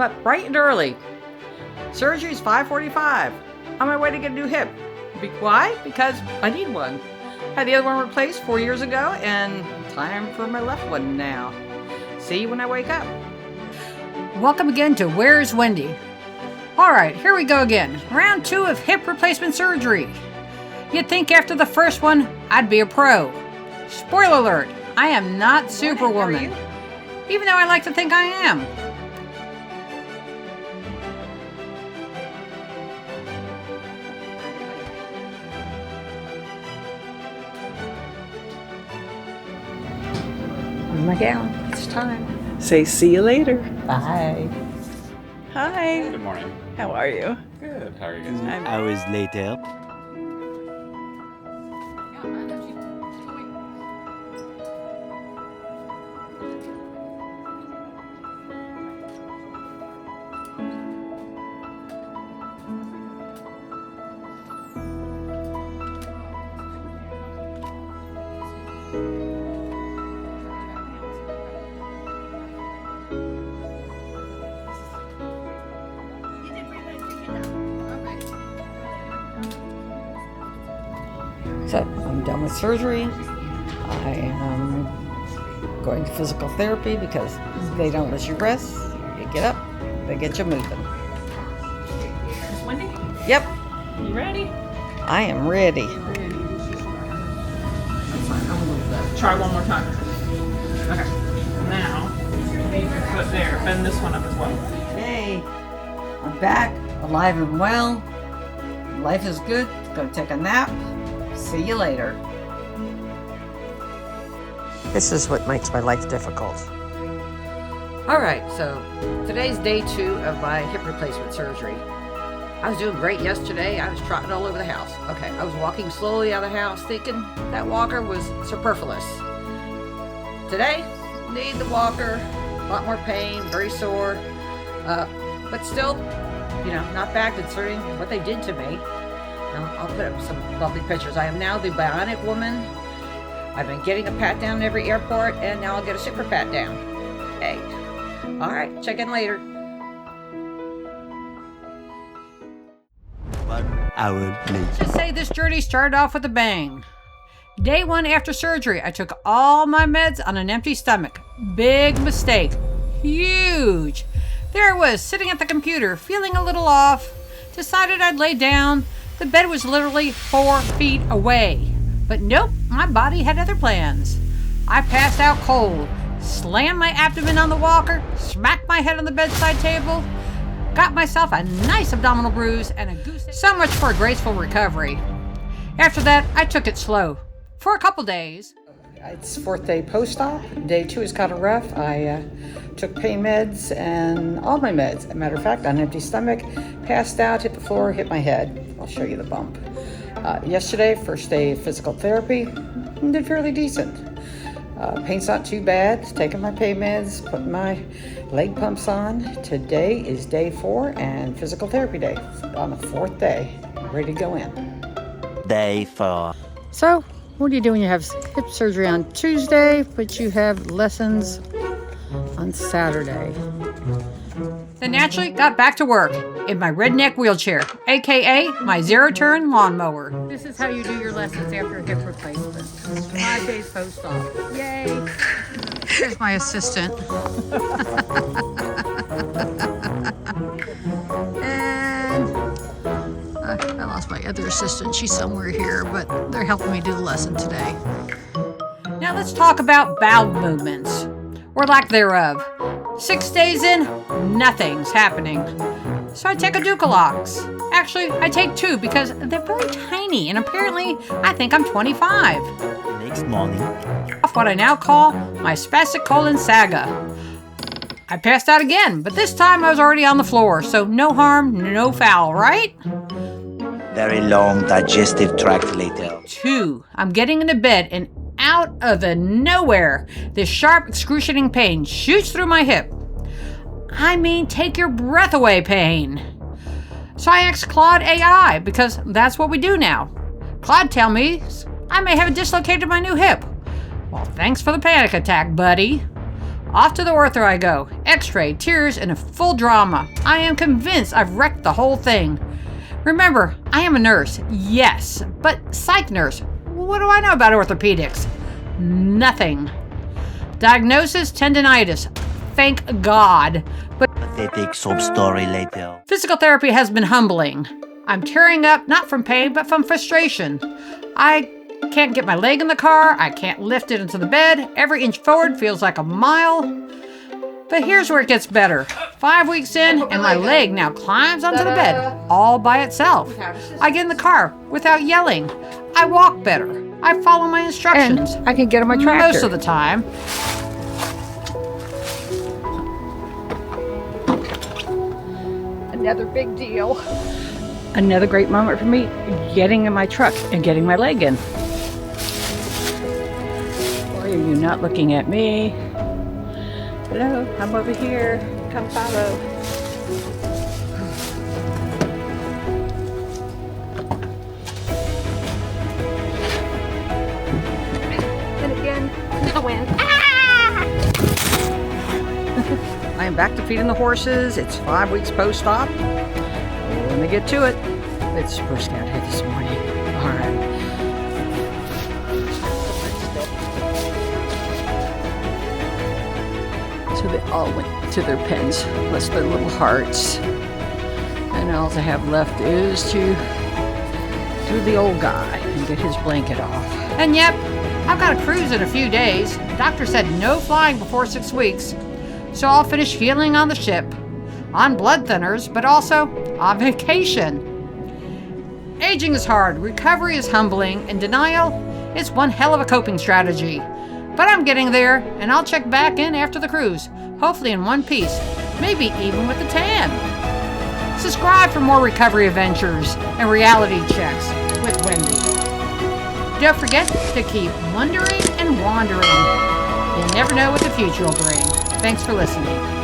up bright and early. Surgery's 5:45. On my way to get a new hip. Why? Because I need one. Had the other one replaced 4 years ago, and time for my left one now. See you when I wake up. Welcome again to Where's Wendy? Alright, here we go again. Round 2 of hip replacement surgery. You'd think after the first one, I'd be a pro. Spoiler alert, I am not Superwoman. Even though I like to think I am. My gown. It's time. Say see you later. Bye. Hi. Good morning. How are you? Good. How are you guys? Hours later. So I'm done with surgery. I am going to physical therapy because they don't let you rest. You get up, they get you moving. Miss Wendy? Yep, You ready? I am ready. Try one more time. Okay. Now, leave your foot there. Bend this one up as well. Hey, I'm back, alive and well. Life is good. Go take a nap. See you later. This is what makes my life difficult. All right, so today's day 2 of my hip replacement surgery. I was doing great yesterday. I was trotting all over the house. Okay, I was walking slowly out of the house thinking that walker was superfluous. Today, need the walker. A lot more pain, very sore. But still, not bad considering what they did to me. I'll put up some lovely pictures. I am now the bionic woman. I've been getting a pat down in every airport, and now I'll get a super pat down. Hey. All right, check in later. 1 hour later. Just say this journey started off with a bang. Day 1 after surgery, I took all my meds on an empty stomach. Big mistake. Huge. There I was, sitting at the computer, feeling a little off. Decided I'd lay down. The bed was literally 4 feet away. But nope, my body had other plans. I passed out cold, slammed my abdomen on the walker, smacked my head on the bedside table, got myself a nice abdominal bruise and a goose egg. So much for a graceful recovery. After that, I took it slow. For a couple days. It's 4th day post-op. Day 2 is kind of rough. I took pain meds and all my meds. As a matter of fact, on an empty stomach, passed out, hit the floor, hit my head. I'll show you the bump. Yesterday, first day of physical therapy, did fairly decent. Pain's not too bad. Taking my pain meds, putting my leg pumps on. Today is day 4 and physical therapy day. On the 4th day, ready to go in. Day 4. So, what do you do when you have hip surgery on Tuesday, but you have lessons on Saturday? Then naturally got back to work in my redneck wheelchair, aka my zero-turn lawnmower. This is how you do your lessons after a hip replacement. 5 days post-op. Yay! Here's my assistant. And I lost my other assistant. She's somewhere here, but they're helping me do the lesson today. Now let's talk about bowel movements, or lack thereof. 6 days in, nothing's happening. So I take a Ducalox. Actually, I take 2 because they're very tiny, and apparently I think I'm 25. The next morning. Off what I now call my spastic colon saga. I passed out again, but this time I was already on the floor, so no harm, no foul, right? Very long digestive tract later. 2, I'm getting into bed, and out of the nowhere, this sharp, excruciating pain shoots through my hip. I mean, take your breath away pain. So I asked Claude AI, because that's what we do now. Claude tells me I may have dislocated my new hip. Well, thanks for the panic attack, buddy. Off to the ortho I go. X-ray, tears, and a full drama. I am convinced I've wrecked the whole thing. Remember, I am a nurse, yes, but psych nurse. What do I know about orthopedics? Nothing. Diagnosis, tendonitis. Thank God. But Pathetic sob story later. physical therapy has been humbling. I'm tearing up, not from pain, but from frustration. I can't get my leg in the car. I can't lift it into the bed. Every inch forward feels like a mile. But here's where it gets better. 5 weeks in, and my leg now climbs onto the bed, all by itself. I get in the car without yelling. I walk better. I follow my instructions. I can get on my tractor. Most of the time. Another big deal. Another great moment for me, getting in my truck and getting my leg in. Why are you not looking at me? Hello, I'm over here. Come follow. And again, the wind. I am back to feeding the horses. It's 5 weeks post-op. Let me get to it. It's super scared head this morning. All right. So they all went to their pens. Bless their little hearts. And all I have left is to do the old guy and get his blanket off. And yep, I've got a cruise in a few days. Doctor said no flying before 6 weeks. So I'll finish healing on the ship. On blood thinners, but also on vacation. Aging is hard, recovery is humbling, and denial is one hell of a coping strategy. But I'm getting there, and I'll check back in after the cruise, hopefully in one piece, maybe even with a tan. Subscribe for more recovery adventures and reality checks with Wendy. Don't forget to keep wondering and wandering. You never know what the future will bring. Thanks for listening.